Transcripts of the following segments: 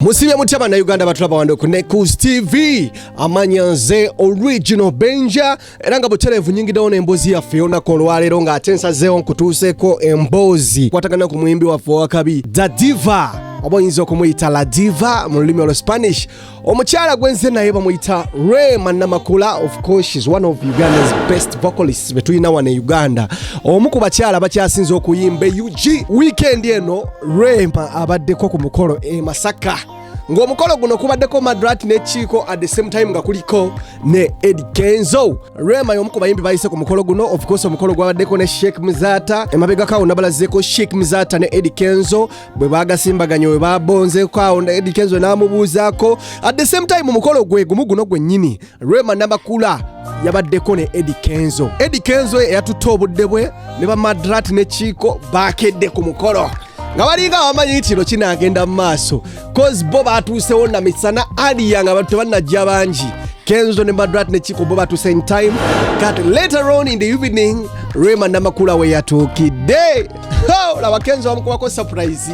Musibye mutya na Uganda batulaba wando ku NEKOZ TV amanyanze original benja era nga butelevu nyingi daona embozi ya Fiona Kolwalero nga atensa zeo nkutuseko embozi kwatagana ku mwimbi wa wakabi Da Diva oboyinza okumuyita La Diva mu lulimi lwa Spanish. Omukyala gwenze naye bamuyita Rema Akonye. Of course she's one of Uganda's best vocalists betulina wane Uganda. Omu ku bakyala bakyasinze okuyimba UG weekend eno Rema abaddeko ku mukolo Masaka. Ng'omukolo guno kubaddeko Madrat ne Chiko at the same time nga kuliko ne Eddy Kenzo. Rema y'omu ku bayimbi bayise ku mukolo guno. Of course omukolo gwabaddeko ne Sheikh Mzata emabega kawo nabalazeko Sheikh Mzata ne Eddy Kenzo bwe bagasimbaganya we babonzeko awo ne Eddy Kenzo n'amubuuzaako. At the same time omukolo gwe gumu guno gwennyini Rema Namakula yabaddeko ne Eddy Kenzo. Eddy Kenzo eyatutte obudde bwe ne ba Madrat ne Chiko bakedde ku mukolo nga balinga bamanyi kitiro kinagenda mu maaso cause bo batuusewo na misana aliya nga bantu bannajja bangi. Kenzo ne Madrat ne Chiko bo batuuse in time cut later on in the evening Rema Namakula we yatuukidde. Laba Kenzo bamukubako surprise.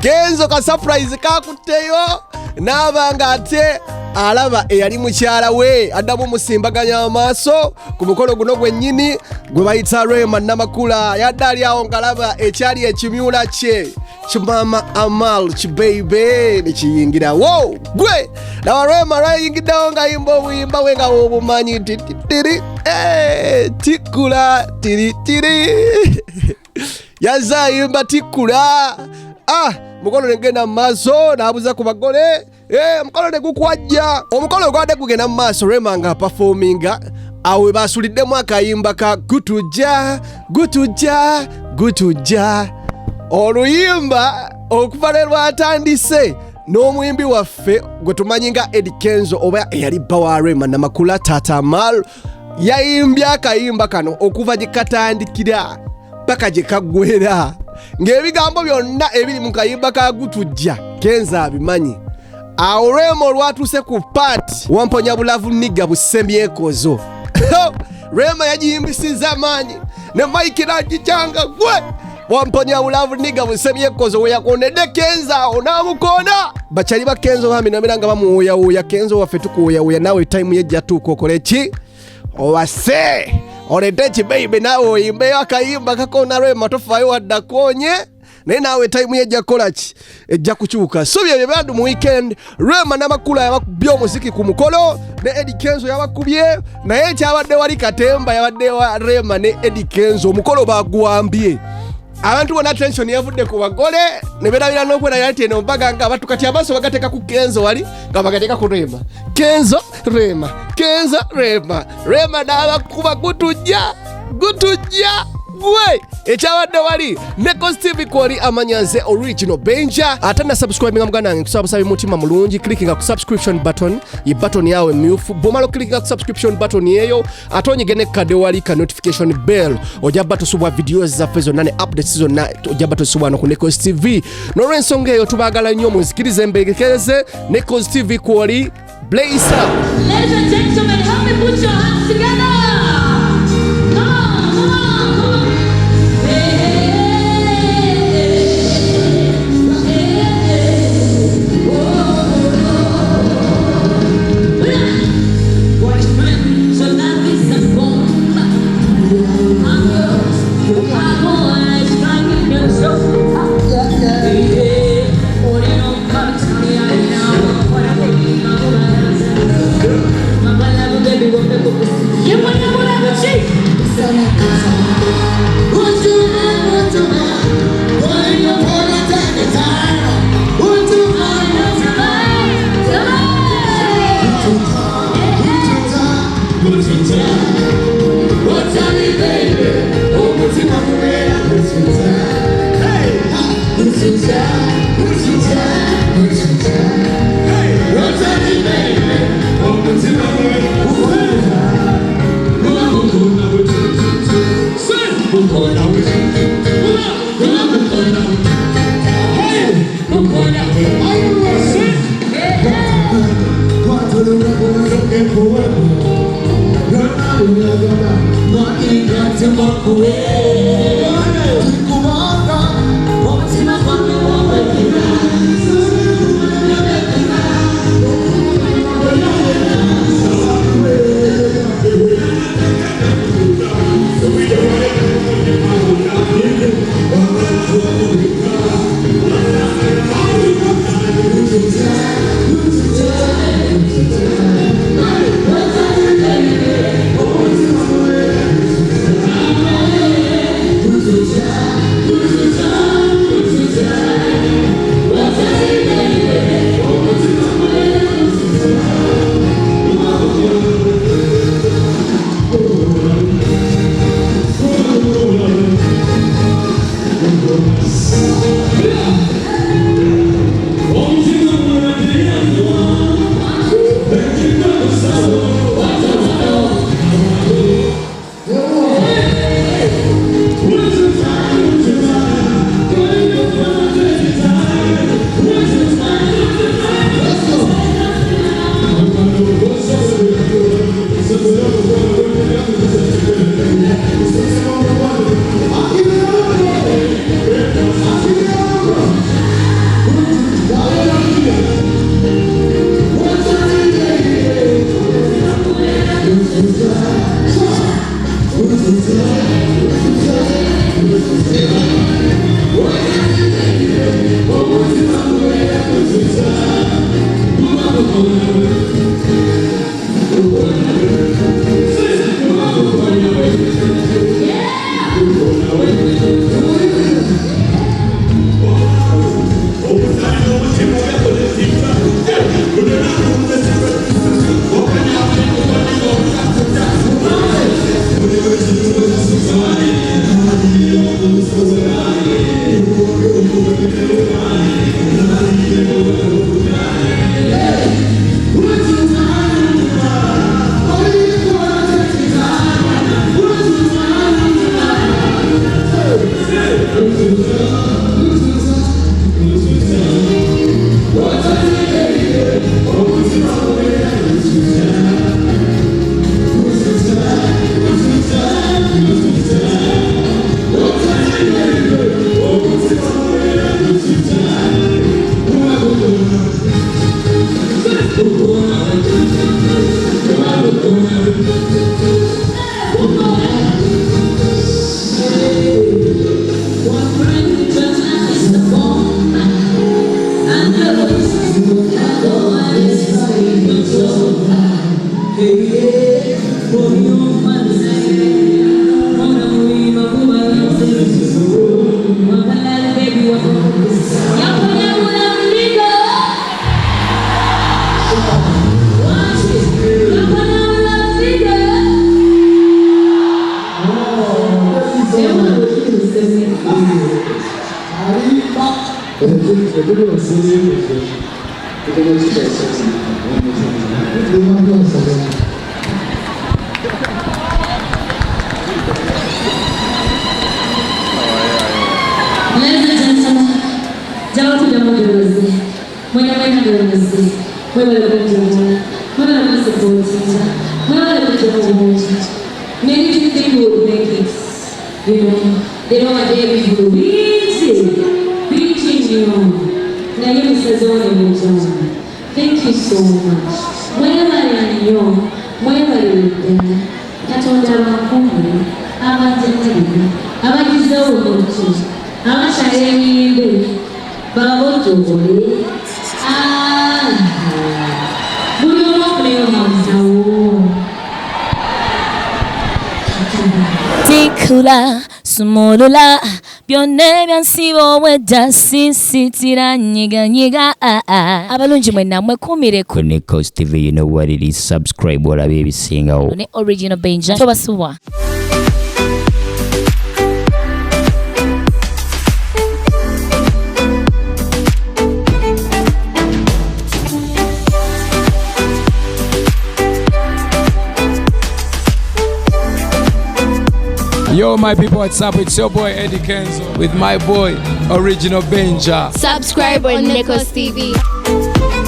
Kenzo ka surprise kakutteyo n'abanga ate alaba eyali mukyala we addamu musimbaganya amaaso ku mukolo guno gwennyini gwe bayita Rema Namakula. Yadde ali awo ngalaba ekyali ekimyula kye kimama amal kibeibe nekiyingira wo gwe laba Rema rayingiddewo nga yimba obuyimba we nga obumanyi titiri tikula tiritiri yazayimba tikula. Mukolo negenda mu maaso n'abuza ku bagole mukolo ne gukwajja. Omukolo gwadde gugenda mu maaso Rema nga performinga awe basuliddemu akayimba ka gutuja gutuja gutuja. Oluyimba okuva lwe lwatandise n'omuyimbi waffe gwe tumanyi nga Eddy Kenzo oba eyali bba wa Rema Namakula Tata Amal yayimbye akayimba kano okuva gye katandikira paka gye kaggwera ng'ebigambo byonna ebiri mu kayimba ka gutujja Kenzo abimanyi. Awo Rema olwatuuse ku paati wamponya bulavu nigga busemyekozo Rema yagiyimbisiza amaanyi ne Mike n'agijanga gwe wamponya bulavu nigga busemyekozo we yakonedde Kenzo awo n'amukoona. Bakyali ba Kenzo baminamira nga bamuwuyawuya. Kenzo waffe tukuwuyawuya naawe time yejja tuuka okole ki owase olete kibeibe naawe oyimbeyo akayimba kakona Rema tofaayo wadde Akonye naye naawe time yejja kukola ki ejja kukyuka. So bye bandu mu weekend Rema Namakula yabakubye omuziki ku mukolo ne Eddy Kenzo yabakubye naye kyabadde wali katemba yabadde wa Rema ne Eddy Kenzo. Omukolo baguwambye abantu bona attention yavudde ku bagole ne berabira n'okwera yati eno mbaga nga abantu kati abaso bagateeka ku Kenzo wali nga bagateeka ku Rema. Kenzo Rema Kenzo Rema Rema n'abakuba gutujja gutujja gwe ekyabadde wali NEKOZ TV kwali amanyanze original benja. Ate na subscribe nga muganda nange kusaba busabe mutima mulungi clickinga ku subscription button ye button yawe myufu bomalo clickinga ku subscription button yeyo ate onyigene kade wali ka notification bell ojaba tusubwa videos za fezo nane updates zonna ojaba tusubwa no ku NEKOZ TV. N'olwensonga eyo tubagala nnyo muzikirize mbegekereze NEKOZ TV kwali blaze up. Ladies and gentlemen, help me put your hands together. Many people would make it, you know, they don't have to thank you so much. Wherever I am, wherever you are, Katonda Makumbi, Abatanari, Abagizo Mochi, Abashayimbe, Babotobole, Tikula, Sumolula, byonna byansibo wedda sinsitira nyiga abalungi mwenna mwekumire ku NEKOZ TV. You know what it is. Subscribe olabe ebisingawo ne original Benja tobasuwa. Yo, my people, what's up? It's your boy Eddy Kenzo with my boy Original Benja. Subscribe on NEKOZ TV.